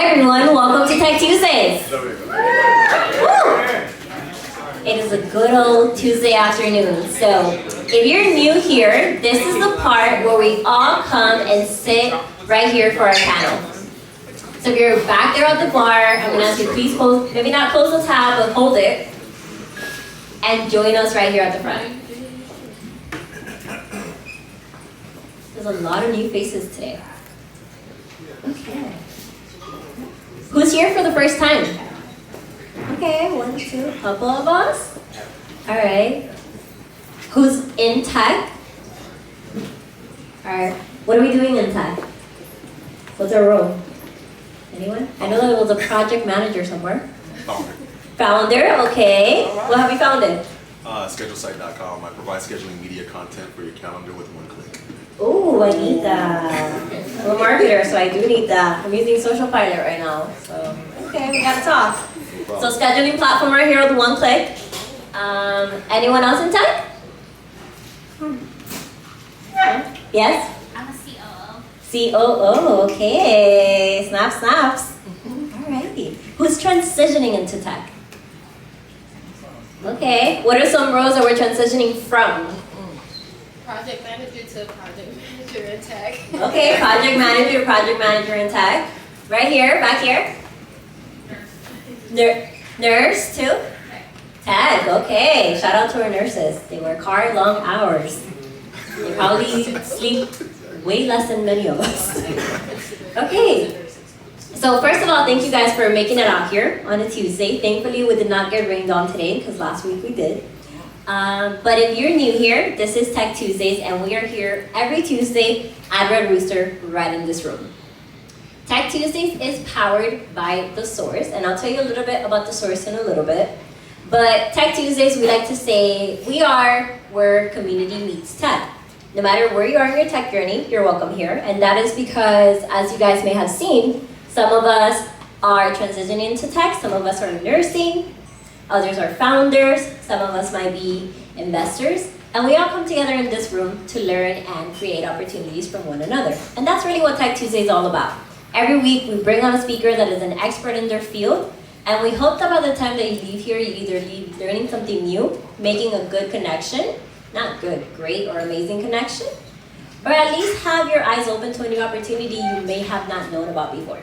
Hi everyone, welcome to Tech Tuesdays. Woo! It is a good old Tuesday afternoon. So if you're new here, this is the part where we all come and sit right here for our panel. So if you're back there at the bar, I'm going to ask you please hold, maybe not close the tab, but hold it. And join us right here at the front. There's a lot of new faces today. Okay. Who's here for the first time? Okay, 1, 2, couple of us. All right. Who's in tech? All right. What are we doing in tech? What's our role? Anyone? I know there was a project manager somewhere. Founder. Founder, okay. What have you founded? ScheduleSite.com. I provide scheduling media content for your calendar with one click. Oh, I need that. I'm a marketer, so I do need that. I'm using Social Pilot right now, so okay, we gotta talk. So scheduling platform right here with one click. Anyone else in tech? Yes? I'm a COO. COO, okay. Snaps. Alrighty. Who's transitioning into tech? Okay. What are some roles that we're transitioning from? Project manager to project manager in tech. Okay, project manager in tech. Right here, back here. Nurse too? Tech, okay. Shout out to our nurses. They work hard, long hours. They probably sleep way less than many of us. Okay. So first of all, thank you guys for making it out here on a Tuesday. Thankfully, we did not get rained on today because last week we did. But if you're new here, this is Tech Tuesdays, and we are here every Tuesday at Red Rooster right in this room. Tech Tuesdays is powered by The Source, and I'll tell you a little bit about The Source in a little bit. But Tech Tuesdays, we like to say, we are where community meets tech. No matter where you are in your tech journey, you're welcome here. And that is because, as you guys may have seen, some of us are transitioning into tech, some of us are nursing, others are founders, some of us might be investors, and we all come together in this room to learn and create opportunities from one another. And that's really what Tech Tuesday is all about. Every week we bring on a speaker that is an expert in their field, and we hope that by the time that you leave here, you either leave learning something new, making a good connection, not good, great or amazing connection, or at least have your eyes open to a new opportunity you may have not known about before.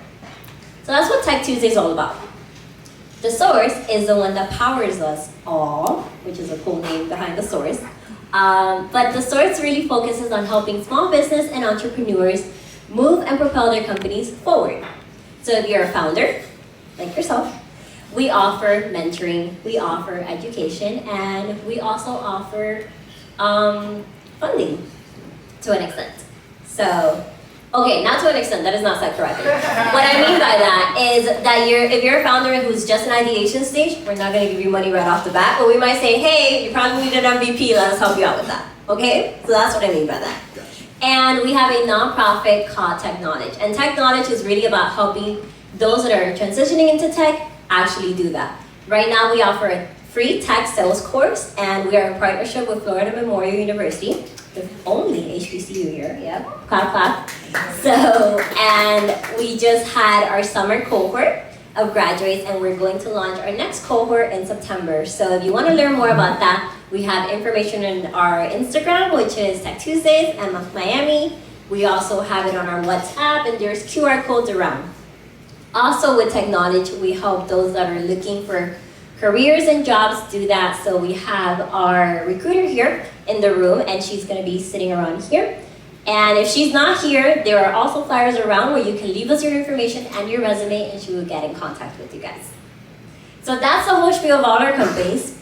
So that's what Tech Tuesday is all about. The Source is the one that powers us all, which is a cool name behind The Source. But The Source really focuses on helping small business and entrepreneurs move and propel their companies forward. So if you're a founder, like yourself, we offer mentoring, we offer education, and we also offer funding to an extent. So, okay, not to an extent, that is not said correctly. What I mean by that is that if you're a founder who's just in ideation stage, we're not going to give you money right off the bat, but we might say, hey, you probably need an MVP, let us help you out with that. Okay? So that's what I mean by that. And we have a nonprofit called Tech Knowledge. And Tech Knowledge is really about helping those that are transitioning into tech actually do that. Right now we offer a free tech sales course, and we are in partnership with Florida Memorial University. The only HBCU here, yeah, clap, clap. So, and we just had our summer cohort of graduates, and we're going to launch our next cohort in September. So if you want to learn more about that, we have information on our Instagram, which is Tech Tuesdays and Miami. We also have it on our WhatsApp, and there's QR codes around. Also with Tech Knowledge, we help those that are looking for careers and jobs do that. So we have our recruiter here in the room, and she's going to be sitting around here. And if she's not here, there are also flyers around where you can leave us your information and your resume, and she will get in contact with you guys. So that's the whole spiel of all our companies.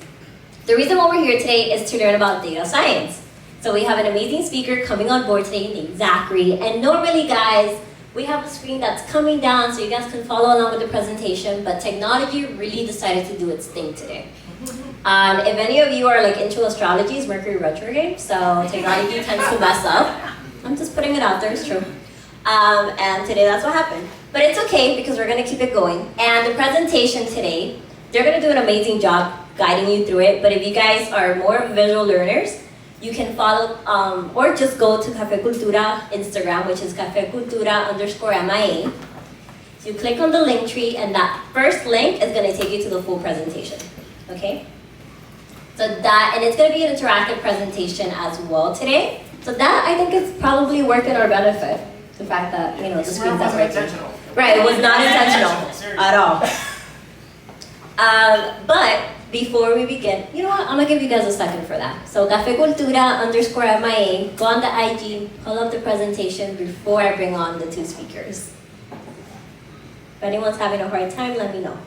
The reason why we're here today is to learn about data science. So we have an amazing speaker coming on board today named Zachary. And normally, guys, we have a screen that's coming down so you guys can follow along with the presentation, but technology really decided to do its thing today. If any of you are like into astrology, it's Mercury retrograde, so technology tends to mess up. I'm just putting it out there, it's true. And today that's what happened. But it's okay because we're gonna keep it going. And the presentation today, they're gonna do an amazing job guiding you through it, but if you guys are more visual learners, you can follow, or just go to Cafe Cultura Instagram, which is Cafe Cultura _MIA. You click on the link tree, and that first link is going to take you to the full presentation. Okay? So that, and it's going to be an interactive presentation as well today. So that, I think, is probably work in our benefit. The fact that, the screens are working. Right, it was not intentional at all. But before we begin, you know what? I'm gonna give you guys a second for that. So Cafe Cultura _MIA, go on the IG, pull up the presentation before I bring on the two speakers. If anyone's having a hard time, let me know.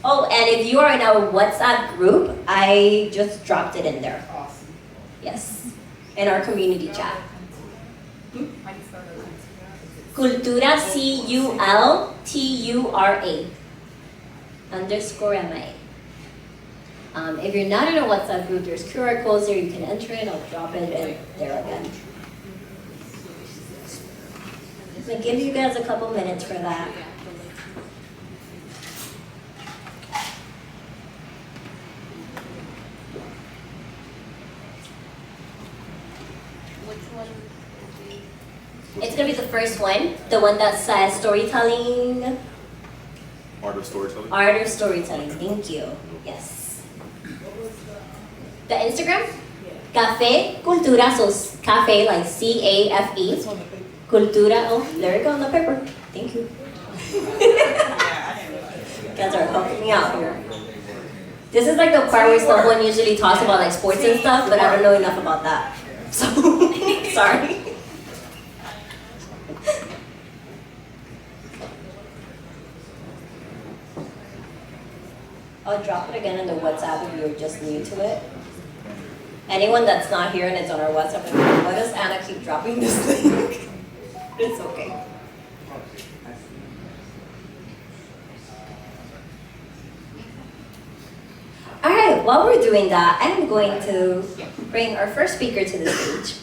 Oh, and if you are in our WhatsApp group, I just dropped it in there. Awesome. Yes, in our community chat. Cultura, CULTURA _MIA. If you're not in a WhatsApp group, there's QR codes there. You can enter it. I'll drop it in there again. I'm gonna give you guys a couple minutes for that. Which one? It's gonna be the first one, the one that says storytelling. Art of storytelling. Art of storytelling. Thank you. Yes. The Instagram? Cafe Cultura, so cafe like CAFE. Cultura, oh, there you go on the paper. Thank you. You guys are helping me out here. This is like the part where someone usually talks about like sports and stuff, but I don't know enough about that. So, sorry. I'll drop it again in the WhatsApp if you're just new to it. Anyone that's not here and it's on our WhatsApp, why does Anna keep dropping this link? It's okay. All right, while we're doing that, I'm going to bring our first speaker to the stage.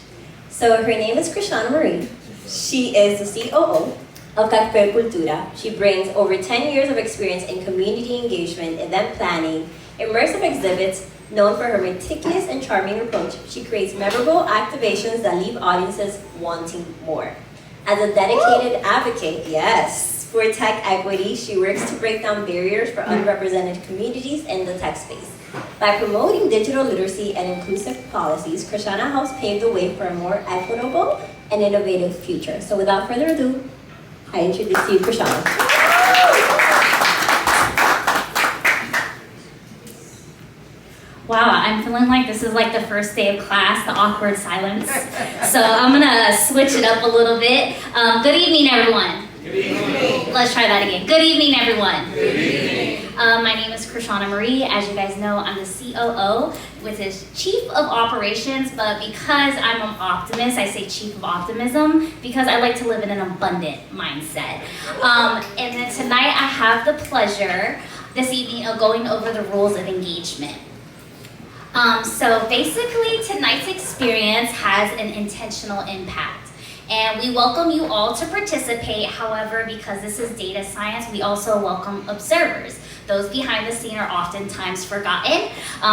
So her name is Krishanna Marie. She is the COO of Cafe Cultura. She brings over 10 years of experience in community engagement, event planning, immersive exhibits. Known for her meticulous and charming approach, she creates memorable activations that leave audiences wanting more. As a dedicated advocate, yes, for tech equity, she works to break down barriers for underrepresented communities in the tech space. By promoting digital literacy and inclusive policies, Krishanna helps pave the way for a more equitable and innovative future. So without further ado, I introduce to you Krishanna. Wow, I'm feeling like this is like the first day of class, the awkward silence. So I'm gonna switch it up a little bit. Good evening, everyone. Good evening. Let's try that again. Good evening, everyone. Good evening. My name is Krishanna Marie. As you guys know, I'm the COO, which is Chief of Operations, but because I'm an optimist, I say Chief of Optimism, because I like to live in an abundant mindset. And then tonight I have the pleasure this evening of going over the rules of engagement. So basically, tonight's experience has an intentional impact. And we welcome you all to participate. However, because this is data science, we also welcome observers. Those behind the scene are oftentimes forgotten.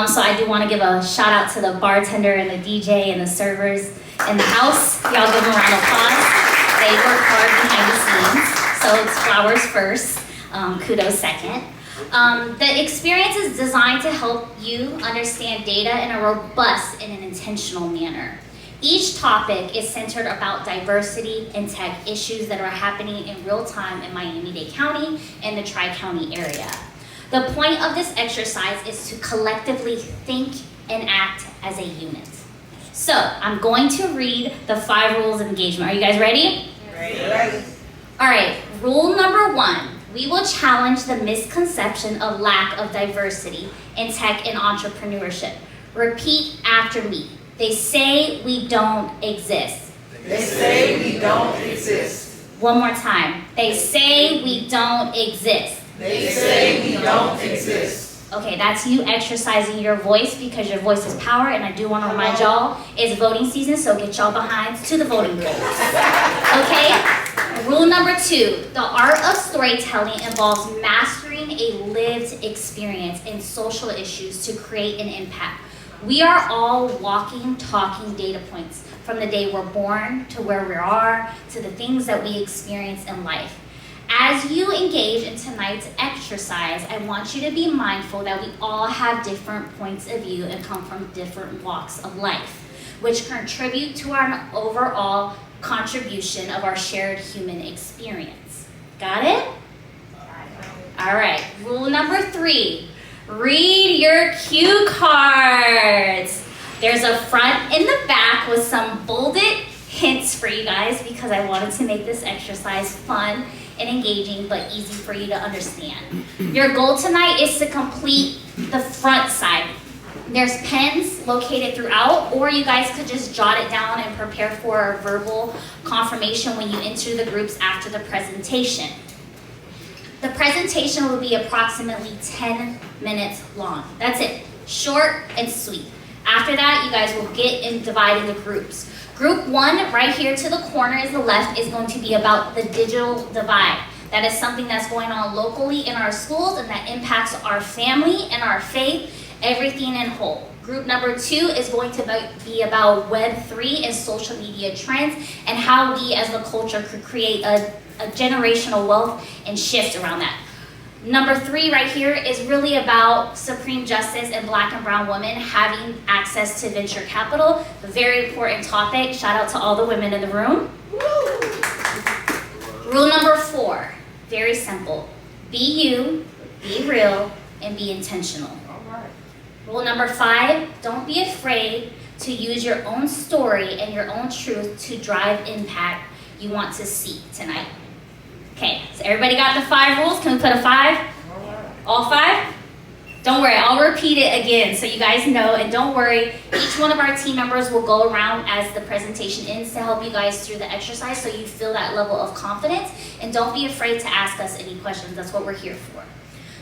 So I do want to give a shout out to the bartender and the DJ and the servers in the house. Y'all give them a round of applause. They work hard behind the scenes. So it's flowers first, kudos second. The experience is designed to help you understand data in a robust and an intentional manner. Each topic is centered about diversity and tech issues that are happening in real time in Miami-Dade County and the Tri-County area. The point of this exercise is to collectively think and act as a unit. So I'm going to read the 5 rules of engagement. Are you guys ready? Ready. All right, rule number 1. We will challenge the misconception of lack of diversity in tech and entrepreneurship. Repeat after me. They say we don't exist. They say we don't exist. One more time. They say we don't exist. They say we don't exist. Okay, that's you exercising your voice because your voice is power, and I do want to remind y'all, it's voting season, so get y'all behinds to the voting polls. Okay? Rule number 2, the art of storytelling involves mastering a lived experience and social issues to create an impact. We are all walking, talking data points from the day we're born to where we are to the things that we experience in life. As you engage in tonight's exercise, I want you to be mindful that we all have different points of view and come from different walks of life, which contribute to our overall contribution of our shared human experience. Got it? All right, rule number 3, read your cue cards. There's a front and the back with some bolded hints for you guys because I wanted to make this exercise fun and engaging but easy for you to understand. Your goal tonight is to complete the front side. There's pens located throughout, or you guys could just jot it down and prepare for a verbal confirmation when you enter the groups after the presentation. The presentation will be approximately 10 minutes long. That's it, short and sweet. After that, you guys will get and divide into groups. Group 1, right here to the corner is the left, is going to be about the digital divide. That is something that's going on locally in our schools and that impacts our family and our faith, everything in whole. Group number 2 is going to be about Web3 and social media trends and how we as the culture could create a generational wealth and shift around that. Number 3 right here is really about supreme justice and Black and brown women having access to venture capital. A very important topic. Shout out to all the women in the room. Rule number 4, very simple. Be you, be real, and be intentional. Rule number 5, don't be afraid to use your own story and your own truth to drive impact you want to see tonight. Okay, so everybody got the 5 rules? Can we put a 5? All 5? Don't worry, I'll repeat it again so you guys know, and don't worry, each one of our team members will go around as the presentation ends to help you guys through the exercise so you feel that level of confidence, and don't be afraid to ask us any questions. That's what we're here for.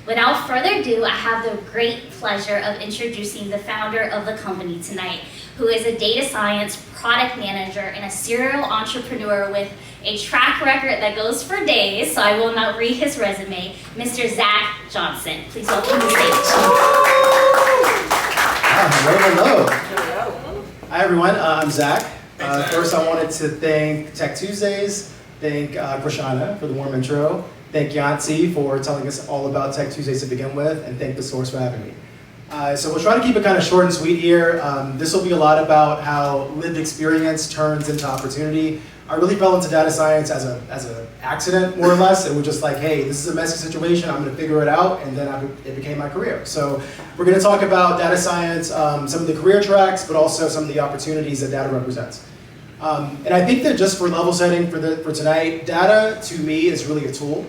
Without further ado, I have the great pleasure of introducing the founder of the company tonight, who is a data science product manager and a serial entrepreneur with a track record that goes for days, so I will not read his resume, Mr. Zach Johnson. Please welcome to the stage. Hello. Hi everyone, I'm Zach. First I wanted to thank Tech Tuesdays, thank Krishanna for the warm intro, thank Yancy for telling us all about Tech Tuesdays to begin with, and thank The Source for having me. So we'll try to keep it kind of short and sweet here. This will be a lot about how lived experience turns into opportunity. I really fell into data science as an accident, more or less. It was just like, hey, this is a messy situation, I'm gonna figure it out, and then it became my career. So we're gonna talk about data science, some of the career tracks, but also some of the opportunities that data represents. And I think that just for level setting for tonight, data to me is really a tool.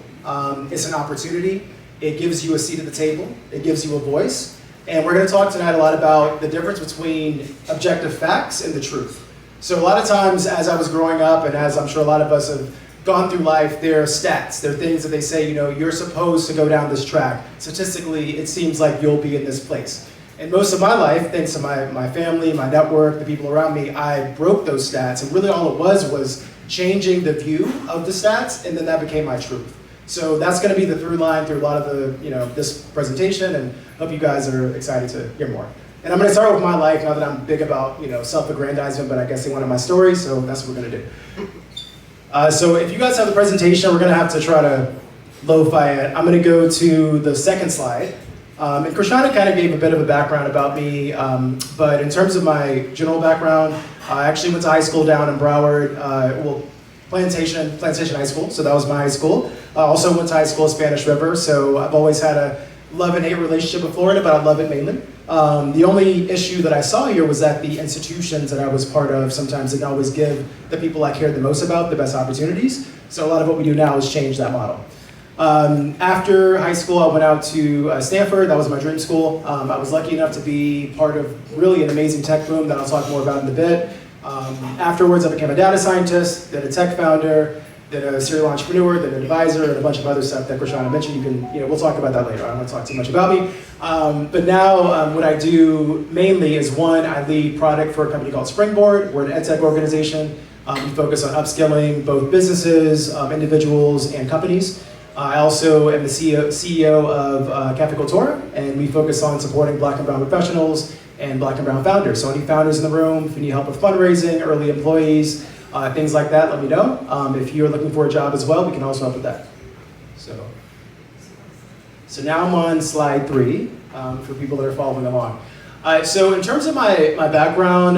It's an opportunity. It gives you a seat at the table. It gives you a voice. And we're going to talk tonight a lot about the difference between objective facts and the truth. So a lot of times as I was growing up, and as I'm sure a lot of us have gone through life, there are stats. There are things that they say, you know, you're supposed to go down this track. Statistically, it seems like you'll be in this place. And most of my life, thanks to my family, my network, the people around me, I broke those stats. And really all it was changing the view of the stats, and then that became my truth. So that's going to be the through line through a lot of the, this presentation, and hope you guys are excited to hear more. And I'm going to start with my life, not that I'm big about, self-aggrandizement, but I guess they wanted my story, so that's what we're going to do. So if you guys have the presentation, we're going to have to try to lo-fi it. I'm going to go to the second slide. And Krishanna kind of gave a bit of a background about me, but in terms of my general background, I actually went to high school down in Broward, Plantation High School, so that was my high school. I also went to high school at Spanish River, so I've always had a love and hate relationship with Florida, but I love it mainly. The only issue that I saw here was that the institutions that I was part of sometimes didn't always give the people I cared the most about the best opportunities. So a lot of what we do now is change that model. After high school, I went out to Stanford. That was my dream school. I was lucky enough to be part of really an amazing tech boom that I'll talk more about in a bit. Afterwards, I became a data scientist, then a tech founder, then a serial entrepreneur, then an advisor, and a bunch of other stuff that Krishanna mentioned. We'll talk about that later. I don't want to talk too much about me. But now, what I do mainly is I lead product for a company called Springboard. We're an ed tech organization. We focus on upskilling both businesses, individuals, and companies. I also am the CEO of Cafe Cultura, and we focus on supporting Black and brown professionals and Black and brown founders. So any founders in the room, if you need help with fundraising, early employees, things like that, let me know. If you're looking for a job as well, we can also help with that. So now I'm on slide 3 for people that are following along. So in terms of my background,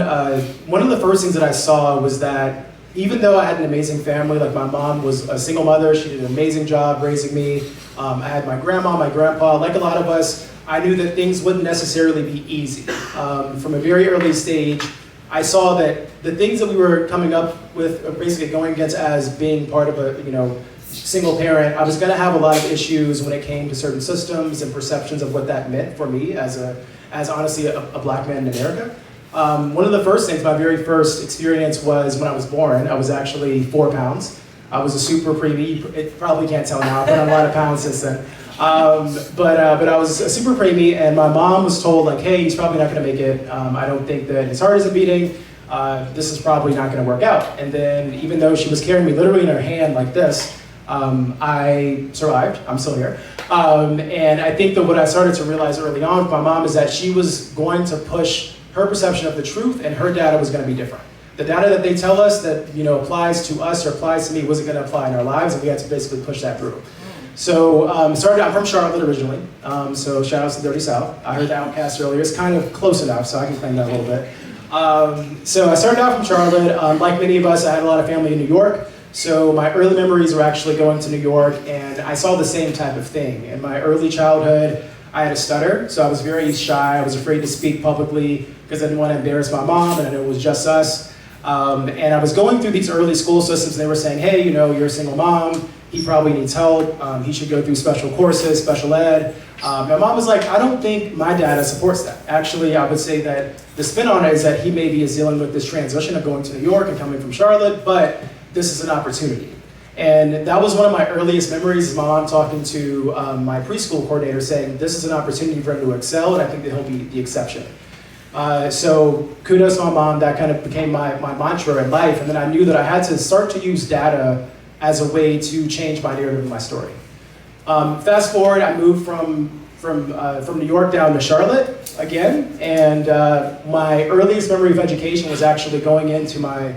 one of the first things that I saw was that even though I had an amazing family, like my mom was a single mother, she did an amazing job raising me. I had my grandma, my grandpa, like a lot of us, I knew that things wouldn't necessarily be easy. From a very early stage, I saw that the things that we were coming up with, basically going against as being part of a single parent, I was going to have a lot of issues when it came to certain systems and perceptions of what that meant for me as honestly a black man in America. One of the first things, my very first experience was when I was born. I was actually 4 pounds. I was a super preemie. You probably can't tell now. I've put on a lot of pounds since then. But I was a super preemie, and my mom was told, like, hey, he's probably not going to make it. I don't think that his heart isn't beating. This is probably not going to work out. And then even though she was carrying me literally in her hand like this, I survived. I'm still here. And I think that what I started to realize early on with my mom is that she was going to push her perception of the truth, and her data was going to be different. The data that they tell us that applies to us or applies to me wasn't going to apply in our lives, and we had to basically push that through. So I'm from Charlotte originally, so shout out to the Dirty South. I heard the Outcast earlier. It's kind of close enough, so I can claim that a little bit. So I started out from Charlotte. Like many of us, I had a lot of family in New York. So my early memories were actually going to New York, and I saw the same type of thing. In my early childhood, I had a stutter, so I was very shy. I was afraid to speak publicly because I didn't want to embarrass my mom, and I knew it was just us. And I was going through these early school systems, and they were saying, hey, you're a single mom. He probably needs help. He should go through special courses, special ed. My mom was like, I don't think my data supports that. Actually, I would say that the spin on it is that he maybe is dealing with this transition of going to New York and coming from Charlotte, but this is an opportunity. And that was one of my earliest memories, is my mom talking to my preschool coordinator saying, this is an opportunity for him to excel, and I think that he'll be the exception. So kudos to my mom. That kind of became my mantra in life. And then I knew that I had to start to use data as a way to change my narrative and my story. Fast forward, I moved from New York down to Charlotte again. And my earliest memory of education was actually going into my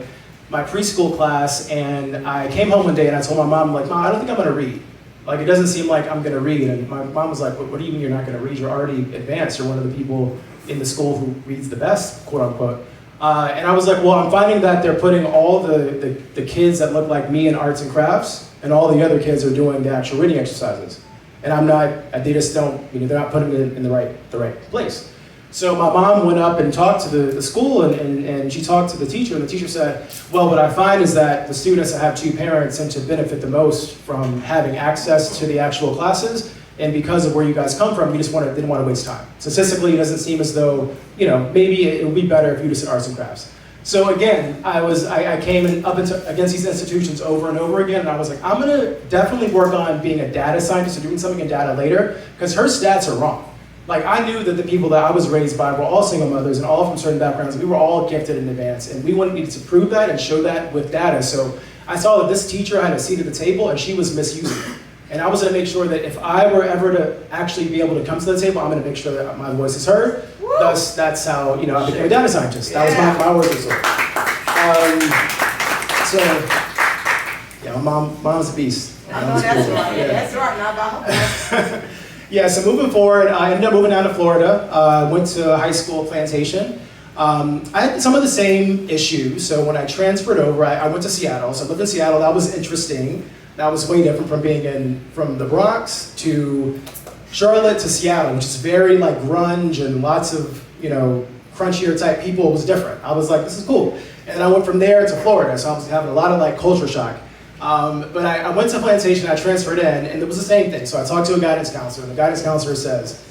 preschool class, and I came home one day and I told my mom, like, Mom, I don't think I'm gonna read. Like, it doesn't seem like I'm gonna read. And my mom was like, what do you mean you're not gonna read? You're already advanced. You're one of the people in the school who reads the best, quote unquote. And I was like, well, I'm finding that they're putting all the kids that look like me in arts and crafts, and all the other kids are doing the actual reading exercises. And I'm not, they just don't, they're not putting it in the right place. So my mom went up and talked to the school, and she talked to the teacher, and the teacher said, well, what I find is that the students that have 2 parents tend to benefit the most from having access to the actual classes, and because of where you guys come from, you just didn't want to waste time. Statistically, it doesn't seem as though, maybe it would be better if you just did arts and crafts. So again, I came against these institutions over and over again, and I was like, I'm gonna definitely work on being a data scientist or doing something in data later, because her stats are wrong. Like, I knew that the people that I was raised by were all single mothers and all from certain backgrounds. We were all gifted in advance, and we needed to prove that and show that with data. So I saw that this teacher had a seat at the table, and she was misusing it. And I was going to make sure that if I were ever to actually be able to come to the table, I'm going to make sure that my voice is heard. Thus, that's how I became a data scientist. That was my work result. Mom's a beast. I know that's right. Yeah. That's right. Now about Yeah, so moving forward, I ended up moving down to Florida. Went to high school at Plantation. I had some of the same issues. So when I transferred over, I went to Seattle. So I lived in Seattle. That was interesting. That was way different from being from the Bronx to Charlotte to Seattle, which is very like grunge and lots of, crunchier type people. It was different. I was like, this is cool. And then I went from there to Florida. So I was having a lot of like culture shock. But I went to Plantation, I transferred in, and it was the same thing. So I talked to a guidance counselor, and the guidance counselor says,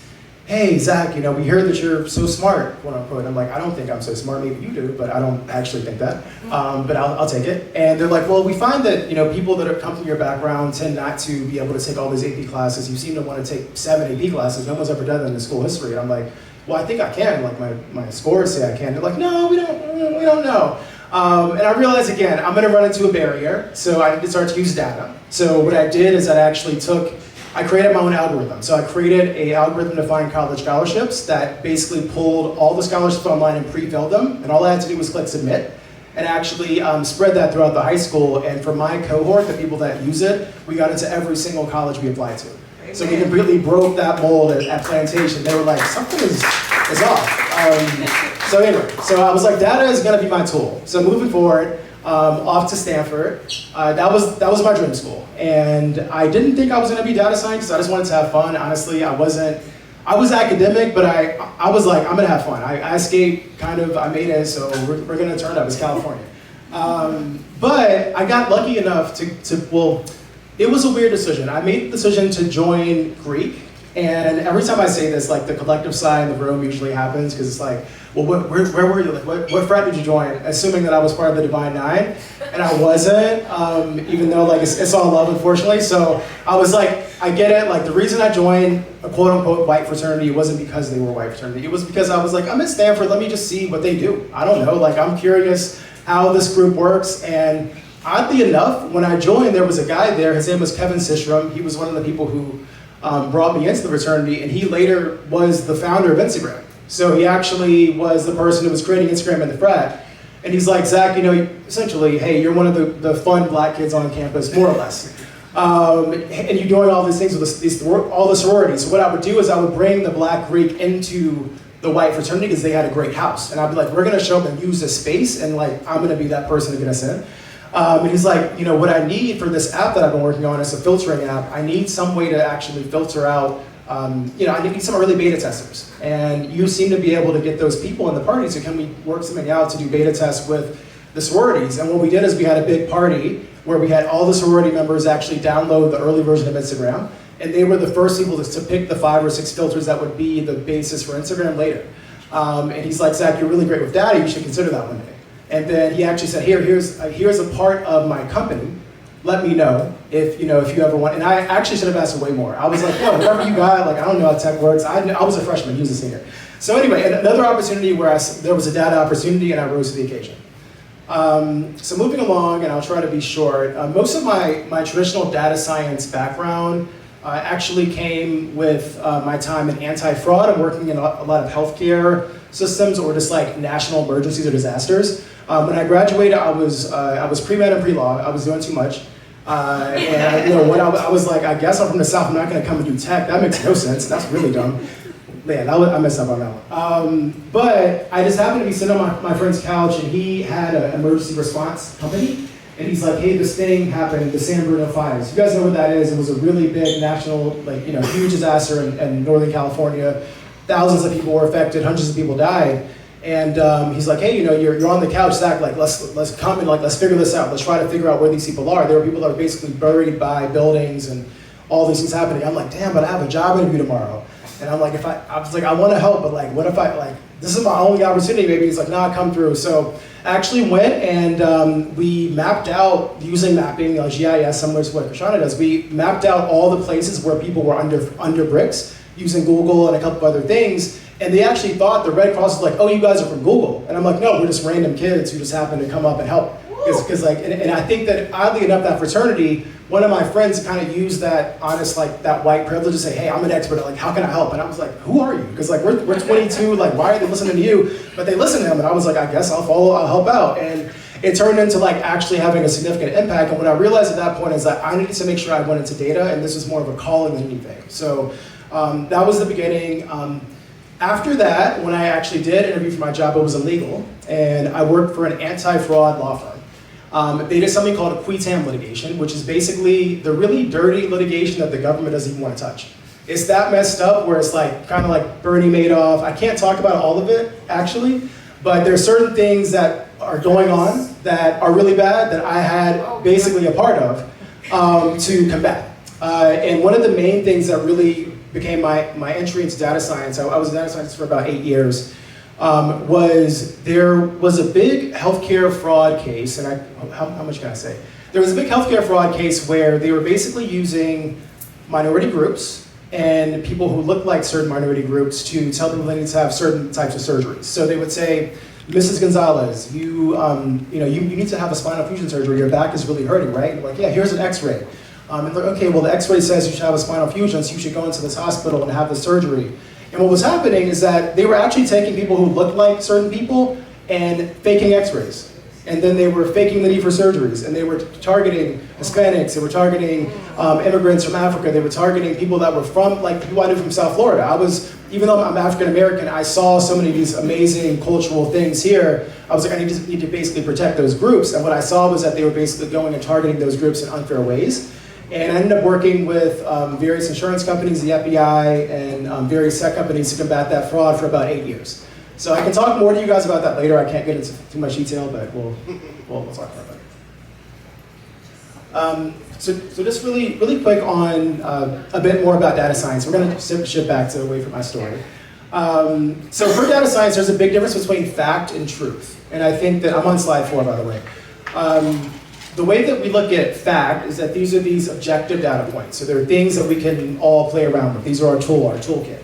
hey, Zach, we heard that you're so smart, quote unquote. I'm like, I don't think I'm so smart, maybe you do, but I don't actually think that. But I'll take it. And they're like, well, we find that, people that have come from your background tend not to be able to take all these AP classes. You seem to want to take 7 AP classes. No one's ever done that in the school history. And I'm like, well, I think I can. Like, my scores say I can. They're like, no, we don't know. And I realized, again, I'm going to run into a barrier, so I need to start to use data. So what I did is I created my own algorithm. So I created an algorithm to find college scholarships that basically pulled all the scholarships online and pre-filled them, and all I had to do was click submit. and actually spread that throughout the high school. And for my cohort, the people that use it, we got into every single college we applied to. So we completely broke that mold at Plantation. They were like, something is off. So anyway, so I was like, data is gonna be my tool. So moving forward, off to Stanford, that was my dream school. And I didn't think I was gonna be data scientist. I just wanted to have fun. Honestly, I was academic, but I was like, I'm gonna have fun. I escaped, kind of, I made it, so we're gonna turn up, it's California. But I got lucky enough well, it was a weird decision. I made the decision to join Greek, and every time I say this, like the collective sigh in the room usually happens, because it's like, well, where were you? Like, what frat did you join? Assuming that I was part of the Divine Nine, and I wasn't, even though like it's all love, unfortunately. So I was like, I get it. Like the reason I joined a quote unquote white fraternity wasn't because they were white fraternity. It was because I was like, I'm at Stanford. Let me just see what they do. I don't know. Like I'm curious how this group works. And oddly enough, when I joined, there was a guy there. His name was Kevin Systrom. He was one of the people who brought me into the fraternity, and he later was the founder of Instagram. So he actually was the person who was creating Instagram in the frat. And he's like, Zach, you know, essentially, hey, you're one of the fun black kids on campus, more or less. And you're doing all these things with all the sororities. So what I would do is I would bring the black Greek into the white fraternity because they had a great house. And I'd be like, we're gonna show up and use this space, and like, I'm gonna be that person to get us in. And he's like, you know, what I need for this app that I've been working on is a filtering app. I need some way to actually filter out, you know, I need some early beta testers. And you seem to be able to get those people in the party, so can we work something out to do beta tests with the sororities? And what we did is we had a big party where we had all the sorority members actually download the early version of Instagram. And they were the first people to pick the 5 or 6 filters that would be the basis for Instagram later. And he's like, Zach, you're really great with data, you should consider that one day. And then he actually said, here's a part of my company. Let me know if you ever want. And I actually should have asked for way more. I was like, yo, whatever you got, like I don't know how tech works. I was a freshman, he was a senior. So anyway, another opportunity where there was a data opportunity and I rose to the occasion. So moving along, and I'll try to be short, most of my traditional data science background actually came with my time in anti-fraud. I'm working in a lot of healthcare systems or just like national emergencies or disasters. When I graduated, I was pre-med and pre-law. I was doing too much. And you know, when I was like, I guess I'm from the South, I'm not gonna come and do tech. That makes no sense, that's really dumb. Man, I messed up on that one. But I just happened to be sitting on my friend's couch, and he had an emergency response company. And he's like, hey, this thing happened, the San Bruno fires. You guys know what that is. It was a really big national, like, you know, huge disaster in Northern California. Thousands of people were affected, hundreds of people died. And he's like, hey, you know, you're on the couch, Zach, like, let's come and like, let's figure this out. Let's try to figure out where these people are. There were people that are basically buried by buildings and all these things happening. I'm like, damn, but I have a job interview tomorrow. And I'm like, I was like, I want to help, but like, what if this is my only opportunity, maybe. He's like, nah, come through. So I actually went and we mapped out, using mapping, GIS, similar to what Krishanna does, we mapped out all the places where people were under bricks using Google and a couple of other things. And they actually thought the Red Cross was like, oh, you guys are from Google. And I'm like, no, we're just random kids who just happen to come up and help. Because like, and I think that oddly enough, that fraternity, one of my friends kind of used that honest, like that white privilege to say, hey, I'm an expert, like how can I help? And I was like, who are you? Because like we're 22, like why are they listening to you? But they listened to him, and I was like, I guess I'll follow, I'll help out. And it turned into like actually having a significant impact. And what I realized at that point is that I needed to make sure I went into data, and this was more of a calling than anything. So that was the beginning. After that, when I actually did interview for my job, it was illegal, and I worked for an anti-fraud law firm. They did something called a qui tam litigation, which is basically the really dirty litigation that the government doesn't even want to touch. It's that messed up where it's like kind of like Bernie Madoff. I can't talk about all of it, actually, but there's certain things that are going on that are really bad that I had basically a part of to combat. And one of the main things that really became my entry into data science, I was a data scientist for about 8 years, there was a big healthcare fraud case, and how much can I say? There was a big healthcare fraud case where they were basically using minority groups and people who looked like certain minority groups to tell people they need to have certain types of surgeries. So they would say, Mrs. Gonzalez, you need to have a spinal fusion surgery. Your back is really hurting, right? And like, yeah, here's an X-ray. And like, okay, well the X-ray says you should have a spinal fusion, so you should go into this hospital and have the surgery. And what was happening is that they were actually taking people who looked like certain people and faking X-rays. And then they were faking the need for surgeries, and they were targeting Hispanics, they were targeting immigrants from Africa, they were targeting people that were from, like people I knew from South Florida. Even though I'm African American, I saw so many of these amazing cultural things here. I was like, I need to basically protect those groups. And what I saw was that they were basically going and targeting those groups in unfair ways. And I ended up working with various insurance companies, the FBI, and various tech companies to combat that fraud for about 8 years. So I can talk more to you guys about that later. I can't get into too much detail, but we'll talk about that. So just really quick on a bit more about data science. We're going to shift back to away from my story. So for data science, there's a big difference between fact and truth. And I think that, I'm on slide 4, by the way. The way that we look at fact is that these are these objective data points. So they're things that we can all play around with. These are our toolkit.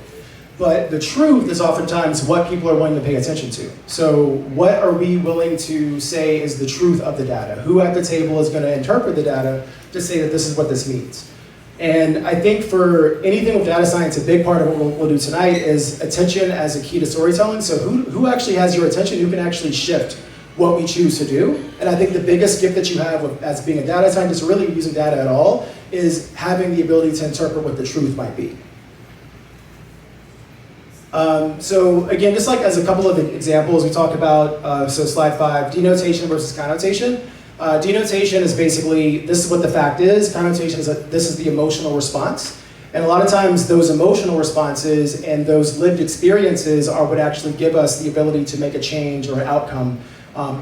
But the truth is oftentimes what people are willing to pay attention to. So what are we willing to say is the truth of the data? Who at the table is going to interpret the data to say that this is what this means? And I think for anything with data science, a big part of what we'll do tonight is attention as a key to storytelling. So who actually has your attention? Who can actually shift what we choose to do? And I think the biggest gift that you have as being a data scientist, or really using data at all, is having the ability to interpret what the truth might be. So again, just like as a couple of examples, we talk about, so slide 5, denotation versus connotation. Denotation is basically, this is what the fact is. Connotation is that this is the emotional response. And a lot of times those emotional responses and those lived experiences are what actually give us the ability to make a change or an outcome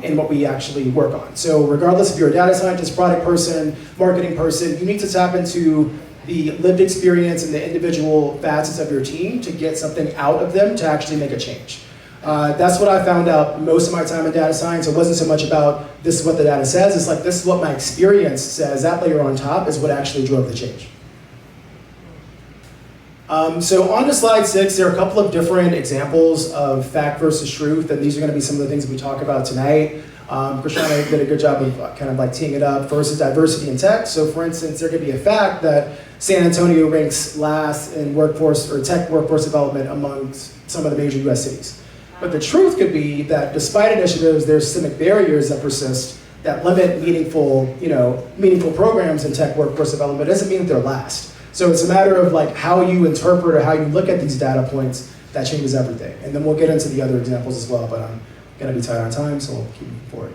in what we actually work on. So regardless if you're a data scientist, product person, marketing person, you need to tap into the lived experience and the individual facets of your team to get something out of them to actually make a change. That's what I found out most of my time in data science. It wasn't so much about this is what the data says, it's like this is what my experience says. That layer on top is what actually drove the change. So on to slide 6, there are a couple of different examples of fact versus truth, and these are going to be some of the things we talk about tonight. Krishanna did a good job of kind of like teeing it up versus diversity in tech. So for instance, there could be a fact that San Antonio ranks last in workforce or tech workforce development amongst some of the major US cities. But the truth could be that despite initiatives, there's systemic barriers that persist that limit meaningful programs in tech workforce development. It doesn't mean that they're last. So it's a matter of like how you interpret or how you look at these data points that changes everything. And then we'll get into the other examples as well, but I'm gonna be tight on time, so we'll keep moving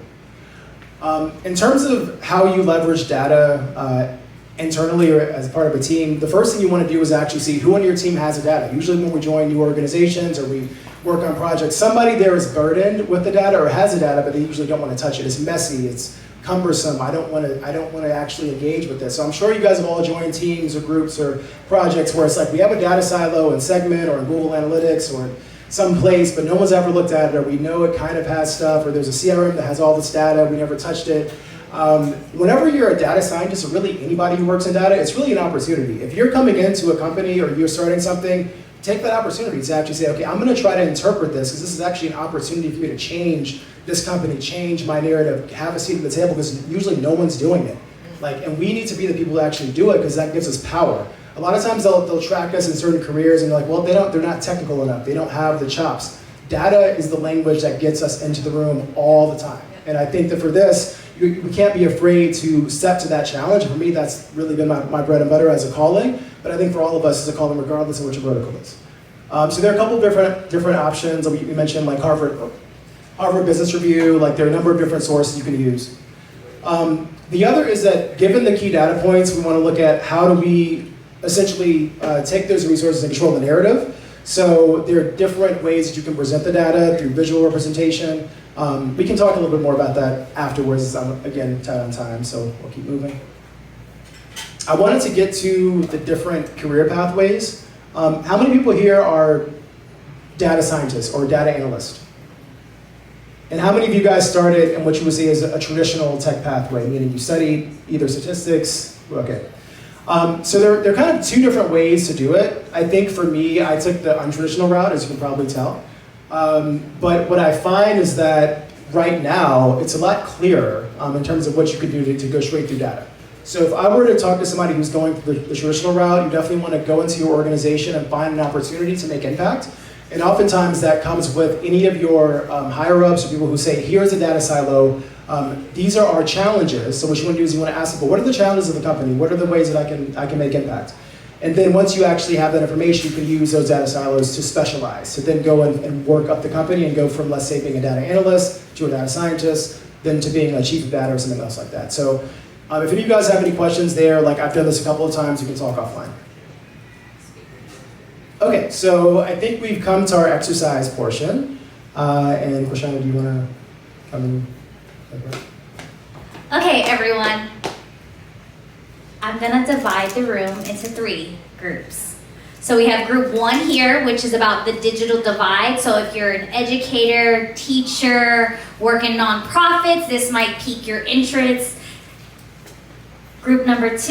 forward. In terms of how you leverage data internally or as part of a team, the first thing you want to do is actually see who on your team has the data. Usually when we join new organizations or we work on projects, somebody there is burdened with the data or has the data, but they usually don't want to touch it. It's messy, it's cumbersome. I don't want to actually engage with this. So I'm sure you guys have all joined teams or groups or projects where it's like we have a data silo in Segment or in Google Analytics or someplace, but no one's ever looked at it, or we know it kind of has stuff, or there's a CRM that has all this data, we never touched it. Whenever you're a data scientist, or really anybody who works in data, it's really an opportunity. If you're coming into a company or you're starting something, take that opportunity to actually say, okay, I'm gonna try to interpret this, because this is actually an opportunity for me to change this company, change my narrative, have a seat at the table, because usually no one's doing it. And we need to be the people who actually do it, because that gives us power. A lot of times they'll track us in certain careers and they're like, well, they're not technical enough, they don't have the chops. Data is the language that gets us into the room all the time. And I think that for this, we can't be afraid to step to that challenge. For me, that's really been my bread and butter as a calling, but I think for all of us, it's a calling regardless of which vertical is. So there are a couple of different options. We mentioned like Harvard Business Review, like there are a number of different sources you can use. The other is that given the key data points, we want to look at how do we essentially take those resources and control the narrative. So there are different ways that you can present the data through visual representation. We can talk a little bit more about that afterwards. I'm, again, tight on time, so we'll keep moving. I wanted to get to the different career pathways. How many people here are data scientists or data analysts? And how many of you guys started in what you would say is a traditional tech pathway, meaning you studied either statistics, okay. So there are kind of two different ways to do it. I think for me, I took the untraditional route, as you can probably tell. But what I find is that right now, it's a lot clearer in terms of what you could do to go straight through data. So if I were to talk to somebody who's going through the traditional route, you definitely want to go into your organization and find an opportunity to make impact. And oftentimes that comes with any of your higher ups or people who say, here's a data silo, These are our challenges. So what you want to do is you want to ask people, what are the challenges of the company? What are the ways that I can make impact? And then once you actually have that information, you can use those data silos to specialize, to then go and work up the company and go from, let's say, being a data analyst to a data scientist, then to being a chief of data or something else like that. So if any of you guys have any questions there, like I've done this a couple of times, you can talk offline. Okay, so I think we've come to our exercise portion. And Krishanna, do you want to come in? Okay, everyone. I'm gonna divide the room into 3 groups. So we have group 1 here, which is about the digital divide. So if you're an educator, teacher, work in nonprofits, this might pique your interest. Group number 2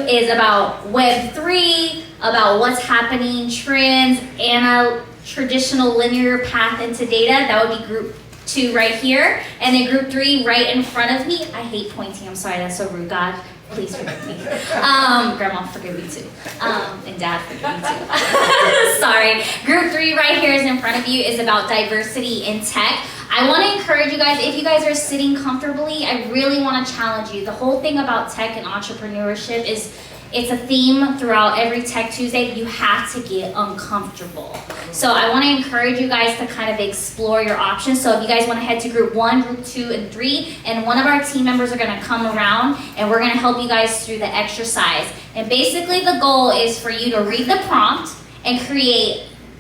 is about Web3, about what's happening, trends, and a traditional linear path into data. That would be group 2 right here. And then group 3 right in front of me. I hate pointing, I'm sorry, that's so rude. God, please forgive me. Grandma, forgive me too. And Dad, forgive me too. Sorry. Group 3 right here is in front of you is about diversity in tech. I want to encourage you guys, if you guys are sitting comfortably, I really want to challenge you. The whole thing about tech and entrepreneurship is it's a theme throughout every Tech Tuesday. You have to get uncomfortable. So I want to encourage you guys to kind of explore your options. So if you guys want to head to group 1, group 2, and 3, and one of our team members are going to come around and we're going to help you guys through the exercise. And basically the goal is for you to read the prompt and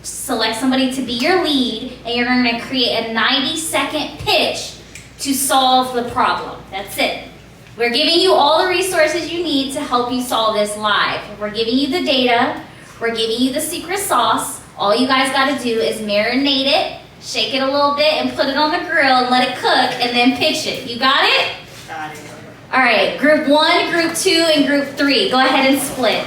select somebody to be your lead, and you're going to create a 90-second pitch to solve the problem. That's it. We're giving you all the resources you need to help you solve this live. We're giving you the data. We're giving you the secret sauce. All you guys got to do is marinate it, shake it a little bit, and put it on the grill and let it cook, and then pitch it. You got it? Got it. All right, group 1, group 2, and group 3. Go ahead and split.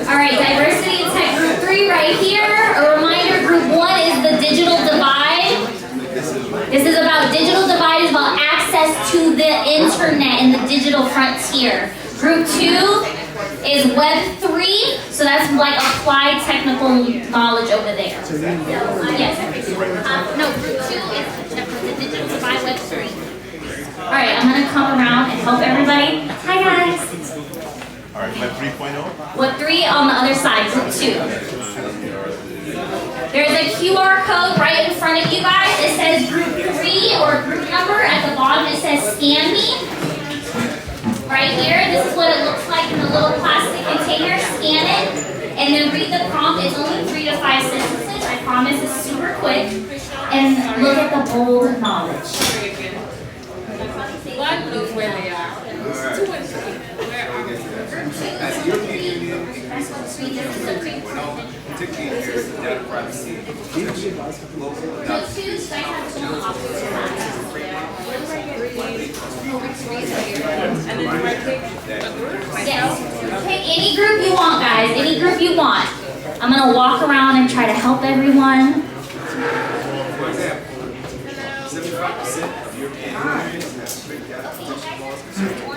All right, diversity in tech, group 3 right here. A reminder, group 1 is the digital divide. This is about digital divide, is about access to the internet and the digital frontier. Group 2 is Web 3, so that's like applied technical knowledge over there. Yes. No, group 2 is the digital divide, Web 3. All right, I'm gonna come around and help everybody. Hi guys. All right, Web 3.0? Web 3 on the other side, group 2. There's a QR code right in front of you guys. It says group 3 or group number. At the bottom it says scan me. Right here, this is what it looks like in a little plastic container. Scan it, and then read the prompt. It's only 3 to 5 sentences. I promise it's super quick. And look at the bold knowledge. One knows where they are. 2 and 3. Where are they? As a European Union, particularly areas of data privacy, local Yes. Pick any group you want, guys. Any group you want. I'm gonna walk around and try to help everyone. For example, 75% of European Unions have strict data protection laws concerning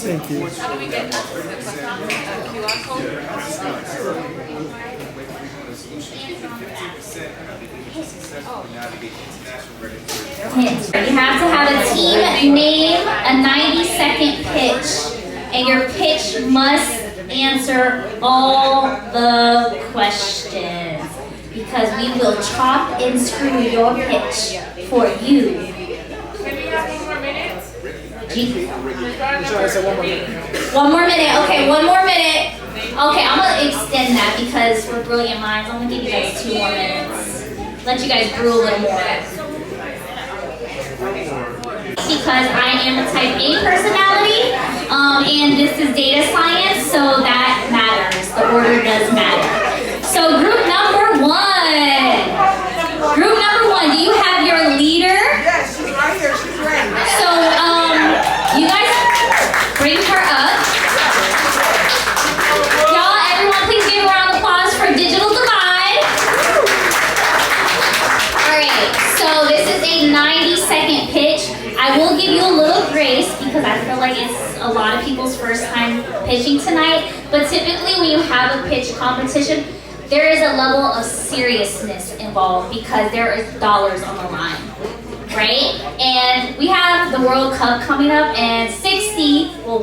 Thank you. How do we get access to the QR code? You have to have a team name, a 90-second pitch, and your pitch must answer all the questions because we will chop and screw your pitch for you. Can we have 1 more minute? One more minute. Okay, 1 more minute. Okay, I'm gonna extend that because we're brilliant minds. I'm gonna give you guys 2 more minutes. Let you guys brew a little more. Because I am a type A personality, and this is data science, so that matters. The order does matter. So group number 1. Group number 1, do you have your leader? Yes, she's right here. She's ready. So, you guys bring her up. Y'all, everyone please give a round of applause for Digital Divide. Alright, so this is a 90-second pitch. I will give you a little like it's a lot of people's first time pitching tonight, but typically when you have a pitch competition, there is a level of seriousness involved because there is dollars on the line, right? And we have the World Cup coming up, and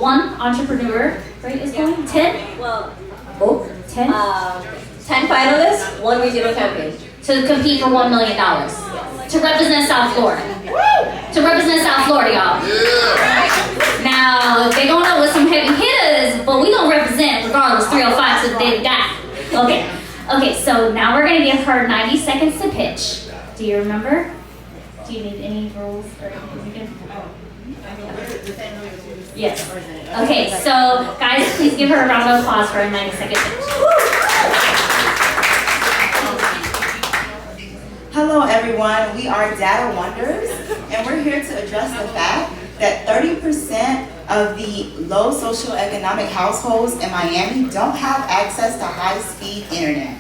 one entrepreneur, right, is going? 10? Well, 10? 10 finalists, 1 regional champion. To compete for $1 million. To represent South Florida. To represent South Florida, y'all. Now, they're going up with some heavy hitters, but we gonna represent regardless, 305 to the day we die. Okay, so now we're gonna give her 90 seconds to pitch. Do you remember? Do you need any rules or anything? Yes. Okay, so guys, please give her a round of applause for a 90-second pitch. Hello everyone, we are Data Wonders, and we're here to address the fact that 30% of the low socioeconomic households in Miami don't have access to high-speed internet,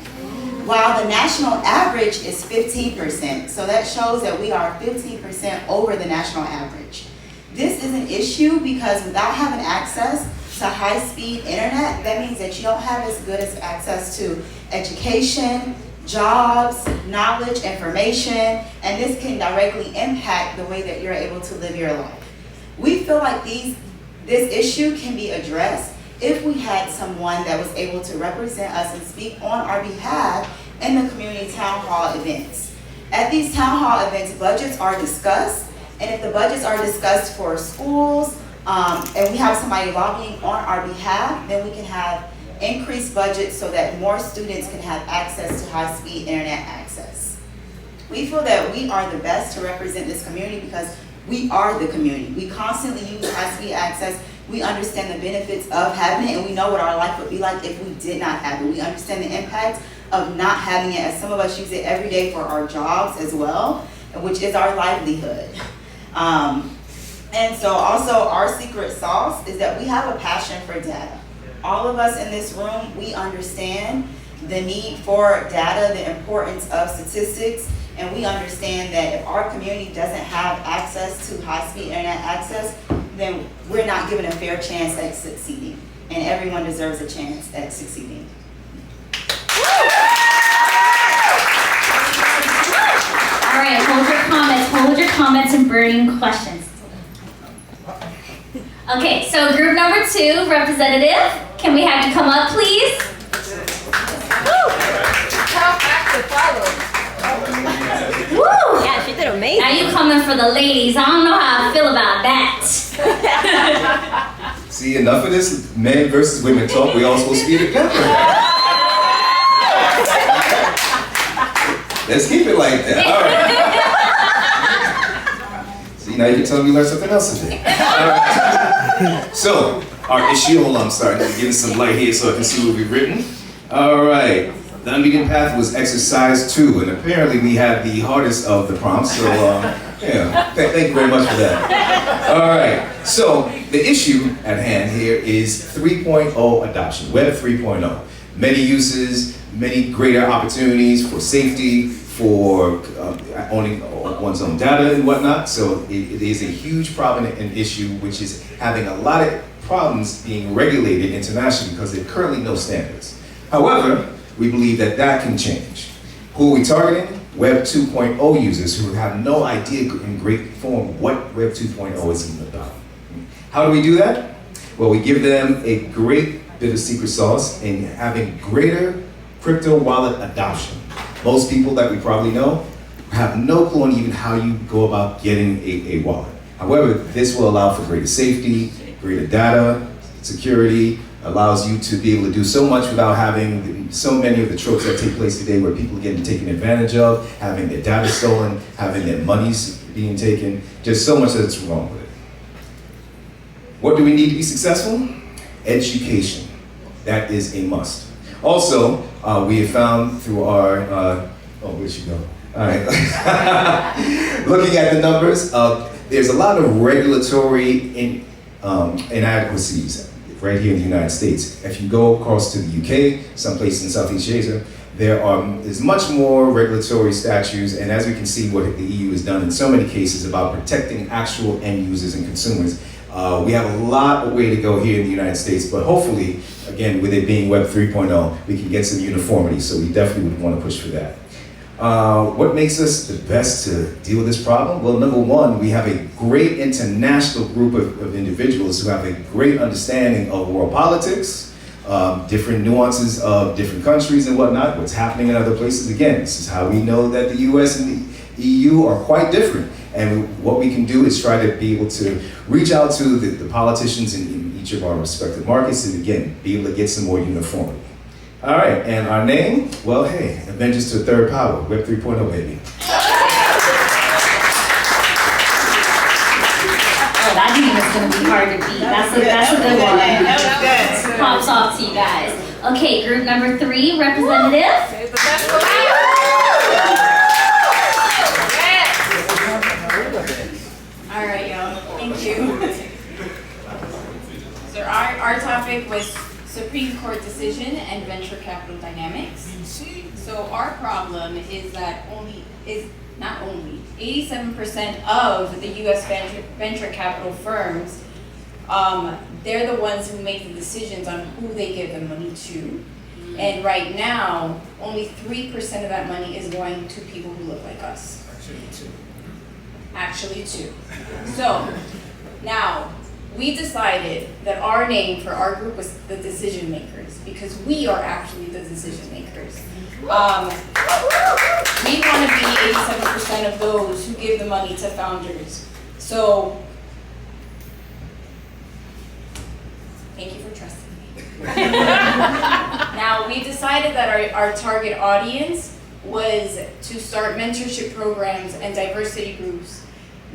while the national average is 15%. So that shows that we are 15% over the national average. This is an issue because without having access to high-speed internet, that means that you don't have as good as access to education, jobs, knowledge, information, and this can directly impact the way that you're able to live your life. We feel like this issue can be addressed if we had someone that was able to represent us and speak on our behalf in the community town hall events. At these town hall events, budgets are discussed, and if the budgets are discussed for schools, and we have somebody lobbying on our behalf, then we can have increased budgets so that more students can have access to high-speed internet access. We feel that we are the best to represent this community because we are the community. We constantly use high-speed access. We understand the benefits of having it, and we know what our life would be like if we did not have it. We understand the impact of not having it, as some of us use it every day for our jobs as well, which is our livelihood. And so also our secret sauce is that we have a passion for data. All of us in this room, we understand the need for data, the importance of statistics, and we understand that if our community doesn't have access to high-speed internet access, then we're not given a fair chance at succeeding, and everyone deserves a chance at succeeding. All right, hold your comments and burning questions. Okay, so group number 2, representative, can we have you come up, please? Woo! Yeah, she did amazing. Now you coming for the ladies. I don't know how I feel about that. See, enough of this men versus women talk. We all supposed to be together. Let's keep it like that. All right. See, now you can tell me you learned something else today. All right. So, our issue, hold on, I'm sorry, I'm getting some light here so I can see what we've written. All right. The unbeaten path was exercise 2, and apparently we had the hardest of the prompts, so yeah, thank you very much for that. All right, so the issue at hand here is 3.0 adoption, Web 3.0. Many uses, many greater opportunities for safety, for owning one's own data and whatnot, so it is a huge problem and issue which is having a lot of problems being regulated internationally because there are currently no standards. However, we believe that that can change. Who are we targeting? Web 2.0 users who have no idea in great form what Web 2.0 is even about. How do we do that? Well, we give them a great bit of secret sauce in having greater crypto wallet adoption. Most people that we probably know have no clue on even how you go about getting a wallet. However, this will allow for greater safety, greater data, security, allows you to be able to do so much without having so many of the tropes that take place today where people are getting taken advantage of, having their data stolen, having their monies being taken, just so much that's wrong with it. What do we need to be successful? Education. That is a must. Also, we have found through our, where'd she go? All right. Looking at the numbers, there's a lot of regulatory inadequacies right here in the United States. If you go across to the UK, someplace in Southeast Asia, there's much more regulatory statutes, and as we can see what the EU has done in so many cases about protecting actual end users and consumers, We have a lot of way to go here in the United States, but hopefully, again, with it being Web 3.0, we can get some uniformity, so we definitely would want to push for that. What makes us the best to deal with this problem? Well, number one, we have a great international group of individuals who have a great understanding of world politics, different nuances of different countries and whatnot, what's happening in other places. Again, this is how we know that the US and the EU are quite different. And what we can do is try to be able to reach out to the politicians in each of our respective markets and again, be able to get some more uniformity. All right, and our name? Well, hey, Avengers to the Third Power, Web 3.0, baby. Oh, that name is gonna be hard to beat. That's a good one. That was good. Pops off to you guys. Okay, group number 3, representative. All right, y'all. Thank you. So our topic was Supreme Court decision and venture capital dynamics. So our problem is that 87% of the U.S. venture capital firms, they're the ones who make the decisions on who they give the money to. And right now, only 3% of that money is going to people who look like us. Actually, two. So now we decided that our name for our group was the decision makers because we are actually the decision makers. We want to be 87% of those who give the money to founders. So thank you for trusting me. Now we decided that our target audience was to start mentorship programs and diversity groups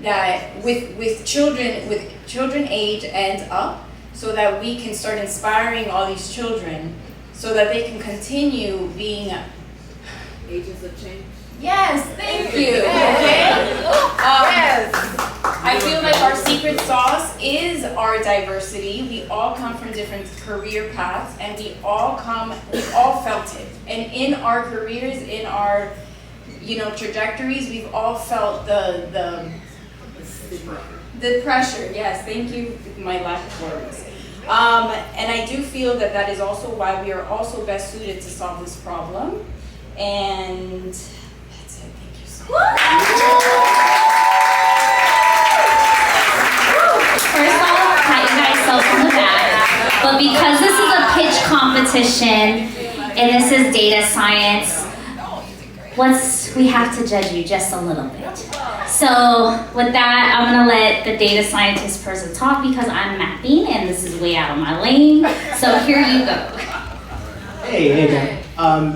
that with children age and up, so that we can start inspiring all these children so that they can continue being Agents of change. Yes, thank you. Okay. I feel like our secret sauce is our diversity. We all come from different career paths, and we all felt it. And in our careers, in our trajectories, we've all felt the pressure. Yes, thank you. My lack of words. And I do feel that is also why we are also best suited to solve this problem. And that's it. Thank you so much. First off, pat you guys self on the back. But because this is a pitch competition and this is data science, we have to judge you just a little bit. So with that, I'm gonna let the data scientist person talk because I'm mapping and this is way out of my lane. So here you go. Hey, Dan.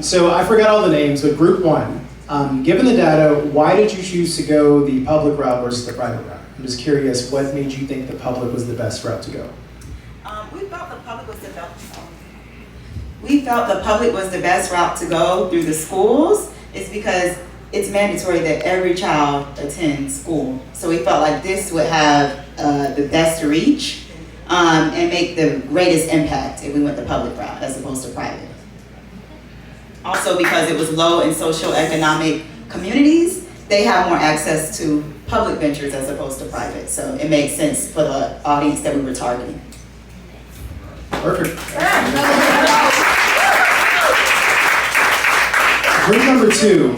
So I forgot all the names, but group 1, given the data, why did you choose to go the public route versus the private route? I'm just curious, what made you think the public was the best route to go? We felt the public was the best route to go through the schools. It's because it's mandatory that every child attend school. So we felt like this would have the best reach and make the greatest impact if we went the public route as opposed to private. Also because it was low in socioeconomic communities, they have more access to public ventures as opposed to private. So it makes sense for the audience that we were targeting. Perfect. Group number 2,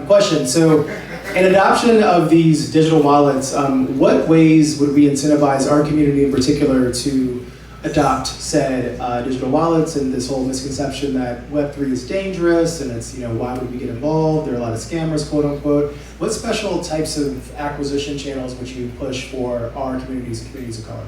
question. So in adoption of these digital wallets, what ways would we incentivize our community in particular to adopt said digital wallets and this whole misconception that Web3 is dangerous and it's, why would we get involved? There are a lot of scammers, quote unquote. What special types of acquisition channels would you push for our communities and communities of color?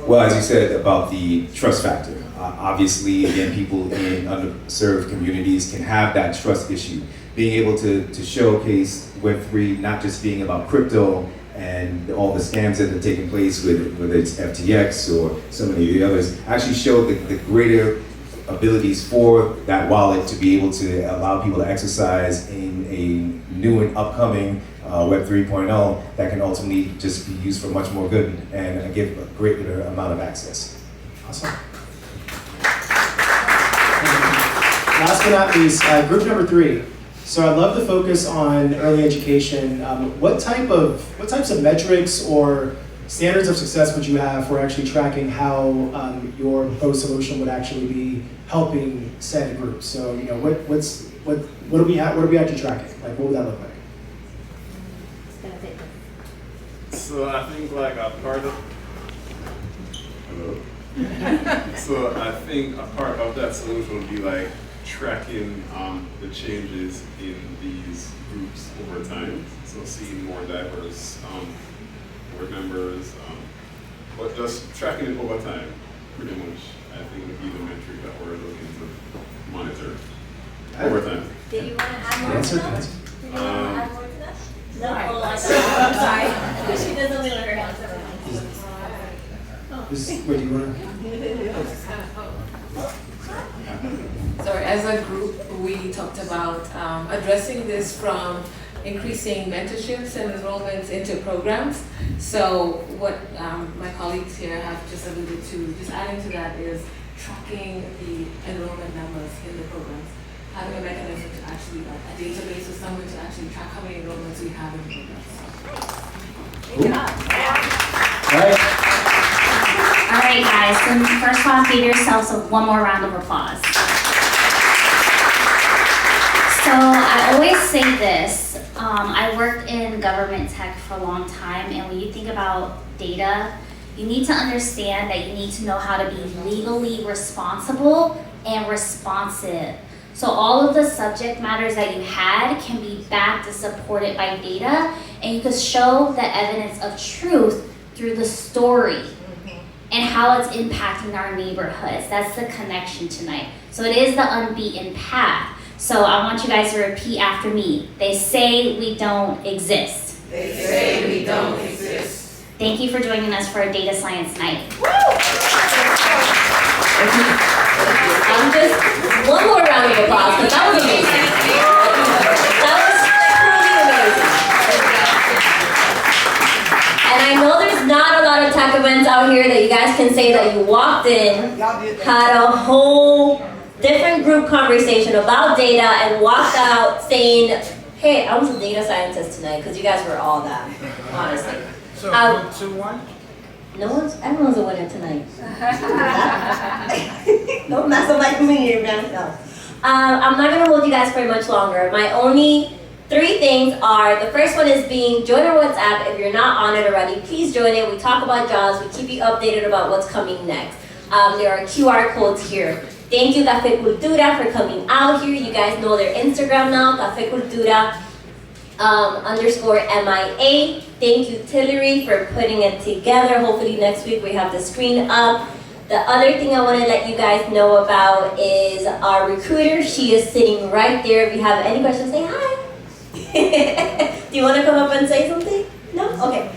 Well, as you said about the trust factor, obviously, again, people in underserved communities can have that trust issue. Being able to showcase Web3 not just being about crypto and all the scams that are taking place with whether it's FTX or so many of the others, actually show the greater abilities for that wallet to be able to allow people to exercise in a new and upcoming Web 3.0 that can ultimately just be used for much more good and give a greater amount of access. Awesome. Last but not least, group number 3. So I'd love to focus on early education. What types of metrics or standards of success would you have for actually tracking how your proposed solution would actually be helping said groups? So, you know, what are we actually tracking? Like, what would that look like? So I think like a part of so I think a part of that solution would be like tracking the changes in these groups over time. So seeing more diverse board members, but just tracking it over time, pretty much. I think would be the metric that we're looking to monitor over time. Did you want to add more to that? Did you want to add more to that? No, I'm sorry. She doesn't only let her hands around. Wait, do you want to? So as a group, we talked about addressing this from increasing mentorships and enrollments into programs. So what my colleagues here have just alluded to, just adding to that, is tracking the enrollment numbers in the programs. Having a mechanism to actually, a database or somewhere to actually track how many enrollments we have in the programs. All right, guys, so first off, give yourselves one more round of applause. So I always say this, I worked in government tech for a long time, and when you think about data, you need to understand that you need to know how to be legally responsible and responsive. So all of the subject matters that you had can be backed and supported by data, and you can show the evidence of truth through the story and how it's impacting our neighborhoods. That's the connection tonight. So it is the unbeaten path. So I want you guys to repeat after me. They say we don't exist. They say we don't exist. Thank you for joining us for a data science night. I'm just, one more round of applause, because that was amazing. That was truly amazing. And I know there's not a lot of tech events out here that you guys can say that you walked in, had a whole different group conversation about data, and walked out saying, hey, I was a data scientist tonight, because you guys were all that, honestly. So, 2-1? Everyone's a winner tonight. Don't mess up like me, man. No. I'm not gonna hold you guys for much longer. My only 3 things are, the first one is join our WhatsApp. If you're not on it already, please join it. We talk about jobs, we keep you updated about what's coming next. There are QR codes here. Thank you, Café Cultura, for coming out here. You guys know their Instagram now, Café Cultura _MIA. Thank you, Tillery, for putting it together. Hopefully next week we have the screen up. The other thing I want to let you guys know about is our recruiter. She is sitting right there. If you have any questions, say hi. Do you want to come up and say something? No? Okay.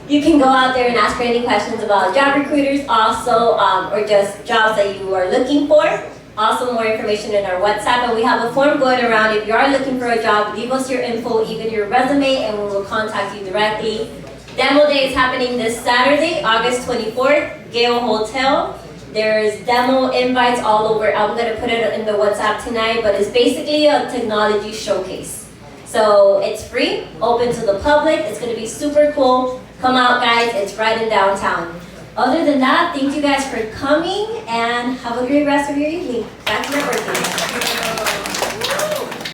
You can go out there and ask her any questions about job recruiters also, or just jobs that you are looking for. Also, more information in our WhatsApp, and we have a form going around. If you are looking for a job, leave us your info, even your resume, and we will contact you directly. Demo day is happening this Saturday, August 24th, Gale Hotel. There's demo invites all over. I'm gonna put it in the WhatsApp tonight, but it's basically a technology showcase. So it's free, open to the public. It's gonna be super cool. Come out, guys. It's right in downtown. Other than that, thank you guys for coming, and have a great rest of your evening. Back to networking.